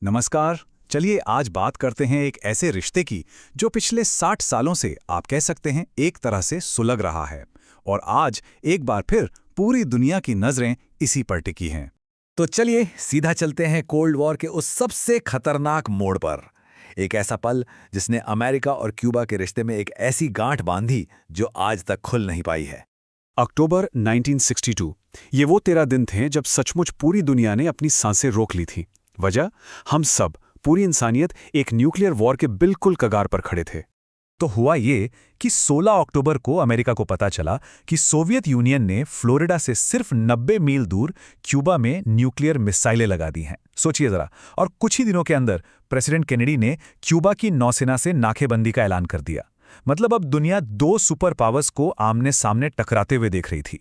नमस्कार। चलिए आज बात करते हैं एक ऐसे रिश्ते की जो पिछले 60 सालों से आप कह सकते हैं एक तरह से सुलग रहा है और आज एक बार फिर पूरी दुनिया की नजरें इसी पर टिकी हैं। तो चलिए सीधा चलते हैं कोल्ड वॉर के उस सबसे खतरनाक मोड़ पर। एक ऐसा पल जिसने अमेरिका और क्यूबा के रिश्ते में एक ऐसी गांठ बांधी जो आज तक खुल नहीं पाई है। अक्टूबर 1962। ये वो 13 दिन थे जब सचमुच पूरी दुनिया ने अपनी सांसें रोक ली थी। वजह, हम सब, पूरी इंसानियत एक न्यूक्लियर वॉर के बिल्कुल कगार पर खड़े थे। तो हुआ ये कि 16 अक्टूबर को अमेरिका को पता चला कि सोवियत यूनियन ने फ्लोरिडा से सिर्फ 90 मील दूर क्यूबा में न्यूक्लियर मिसाइलें लगा दी हैं। सोचिए जरा। और कुछ ही दिनों के अंदर प्रेसिडेंट केनेडी ने क्यूबा की नौसेना से नाकेबंदी का ऐलान कर दिया। मतलब अब दुनिया दो सुपर पावर्स को आमने सामने टकराते हुए देख रही थी।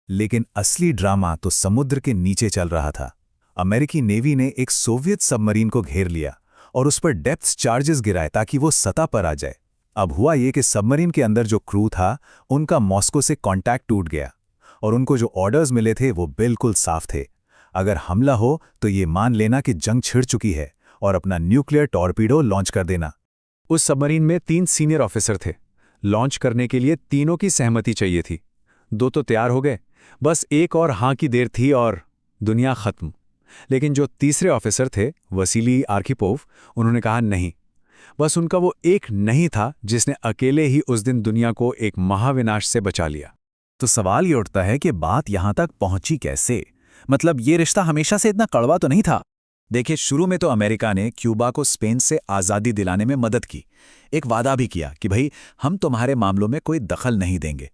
लेकिन असली ड्रामा तो समुद्र के नीचे चल रहा था। अमेरिकी नेवी ने एक सोवियत सबमरीन को घेर लिया और उस पर डेप्थ चार्जेस गिराए ताकि वो सतह पर आ जाए। अब हुआ ये कि सबमरीन के अंदर जो क्रू था उनका मॉस्को से कांटेक्ट टूट गया और उनको जो ऑर्डर्स मिले थे वो बिल्कुल साफ थे। अगर हमला हो तो ये मान लेना कि जंग छिड़ चुकी है और अपना न्यूक्लियर टॉर्पीडो लॉन्च कर देना। उस सबमरीन में 3 सीनियर ऑफिसर थे। लॉन्च करने के लिए तीनों की सहमति चाहिए थी। 2 तो तैयार हो गए, बस एक और हाँ की देर थी और दुनिया खत्म। लेकिन जो तीसरे ऑफिसर थे, वसीली आर्खिपोव, उन्होंने कहा नहीं। बस उनका वो एक नहीं था जिसने अकेले ही उस दिन दुनिया को एक महाविनाश से बचा लिया। तो सवाल ये उठता है कि बात यहां तक पहुंची कैसे? मतलब ये रिश्ता हमेशा से इतना कड़वा तो नहीं था। देखिए, शुरू में तो अमेरिका ने क्यूबा को स्पेन से आज़ादी दिलाने में मदद की। एक वादा भी किया कि भाई हम तुम्हारे मामलों में कोई दखल नहीं देंगे।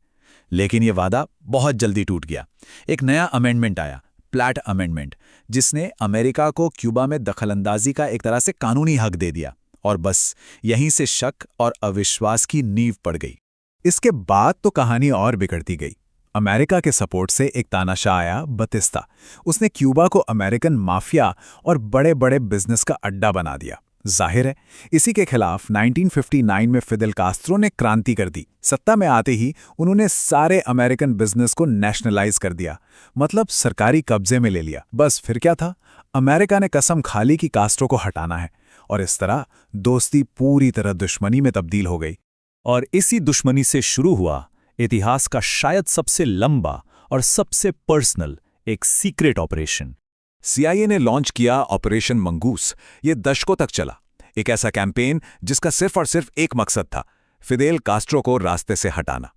लेकिन ये वादा बहुत जल्दी टूट गया। एक नया अमेंडमेंट आया, प्लैट अमेंडमेंट, जिसने अमेरिका को क्यूबा में दखलंदाजी का एक तरह से कानूनी हक दे दिया। और बस यहीं से शक और अविश्वास की नींव पड़ गई। इसके बाद तो कहानी और बिगड़ती गई। अमेरिका के सपोर्ट से एक तानाशाह आया, बतिस्ता। उसने क्यूबा को अमेरिकन माफिया और बड़े बड़े बिजनेस का अड्डा बना दिया। जाहिर है, इसी के खिलाफ 1959 में फिदेल कास्त्रो ने क्रांति कर दी। सत्ता में आते ही उन्होंने सारे अमेरिकन बिजनेस को नेशनलाइज कर दिया, मतलब सरकारी कब्जे में ले लिया। बस फिर क्या था, अमेरिका ने कसम खा ली कि कास्ट्रो को हटाना है और इस तरह दोस्ती पूरी तरह दुश्मनी में तब्दील हो गई। और इसी दुश्मनी से शुरू हुआ इतिहास का शायद सबसे लंबा और सबसे पर्सनल एक सीक्रेट ऑपरेशन। CIA ने लॉन्च किया ऑपरेशन मंगूस। ये दशकों तक चला, एक ऐसा कैंपेन जिसका सिर्फ और सिर्फ एक मकसद था, फिदेल कास्ट्रो को रास्ते से हटाना,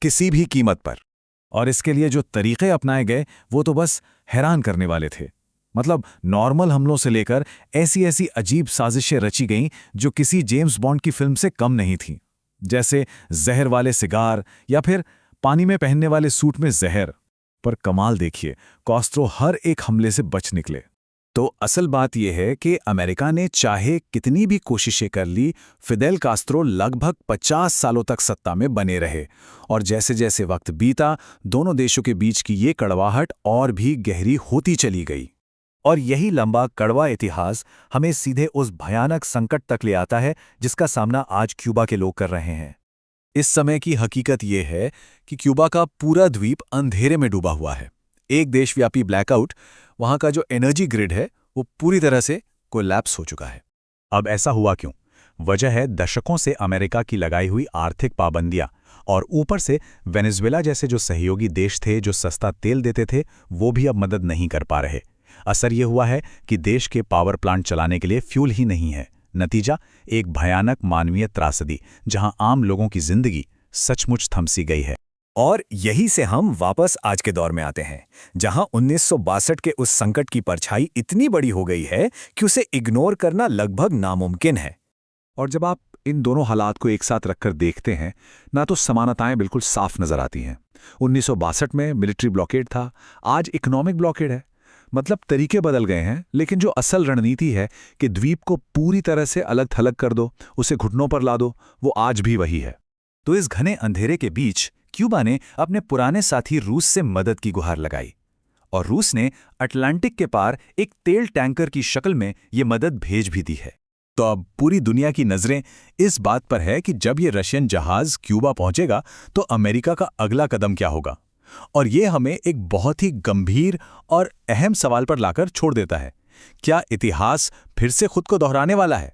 किसी भी कीमत पर। और इसके लिए जो तरीके अपनाए गए वो तो बस हैरान करने वाले थे। मतलब नॉर्मल हमलों से लेकर ऐसी ऐसी अजीब साजिशें रची गईं जो किसी जेम्स बॉन्ड की फिल्म से कम नहीं थीं। जैसे जहर वाले सिगार या फिर पानी में पहनने वाले सूट में जहर। पर कमाल देखिए, कास्ट्रो हर एक हमले से बच निकले। तो असल बात यह है कि अमेरिका ने चाहे कितनी भी कोशिशें कर ली, फिदेल कास्ट्रो लगभग 50 सालों तक सत्ता में बने रहे। और जैसे जैसे वक्त बीता, दोनों देशों के बीच की ये कड़वाहट और भी गहरी होती चली गई। और यही लंबा कड़वा इतिहास हमें सीधे उस भयानक संकट तक ले आता है जिसका सामना आज क्यूबा के लोग कर रहे हैं। इस समय की हकीकत यह है कि क्यूबा का पूरा द्वीप अंधेरे में डूबा हुआ है। एक देशव्यापी ब्लैकआउट, वहां का जो एनर्जी ग्रिड है वो पूरी तरह से कोलैप्स हो चुका है। अब ऐसा हुआ क्यों? वजह है दशकों से अमेरिका की लगाई हुई आर्थिक पाबंदियां और ऊपर से वेनेजुएला जैसे जो सहयोगी देश थे जो सस्ता तेल देते थे वो भी अब मदद नहीं कर पा रहे। असर यह हुआ है कि देश के पावर प्लांट चलाने के लिए फ्यूल ही नहीं है। नतीजा, एक भयानक मानवीय त्रासदी जहां आम लोगों की जिंदगी सचमुच थमसी गई है। और यही से हम वापस आज के दौर में आते हैं, जहां 1962 के उस संकट की परछाई इतनी बड़ी हो गई है कि उसे इग्नोर करना लगभग नामुमकिन है। और जब आप इन दोनों हालात को एक साथ रखकर देखते हैं ना, तो समानताएं बिल्कुल साफ नजर आती हैं। 1962 में मिलिट्री ब्लॉकेड था, आज इकोनॉमिक ब्लॉकेड है। मतलब तरीके बदल गए हैं, लेकिन जो असल रणनीति है कि द्वीप को पूरी तरह से अलग थलग कर दो, उसे घुटनों पर ला दो, वो आज भी वही है। तो इस घने अंधेरे के बीच क्यूबा ने अपने पुराने साथी रूस से मदद की गुहार लगाई और रूस ने अटलांटिक के पार एक तेल टैंकर की शक्ल में ये मदद भेज भी दी है। तो अब पूरी दुनिया की नजरें इस बात पर है कि जब ये रशियन जहाज क्यूबा पहुंचेगा तो अमेरिका का अगला कदम क्या होगा। और ये हमें एक बहुत ही गंभीर और अहम सवाल पर लाकर छोड़ देता है क्या इतिहास फिर से खुद को दोहराने वाला है?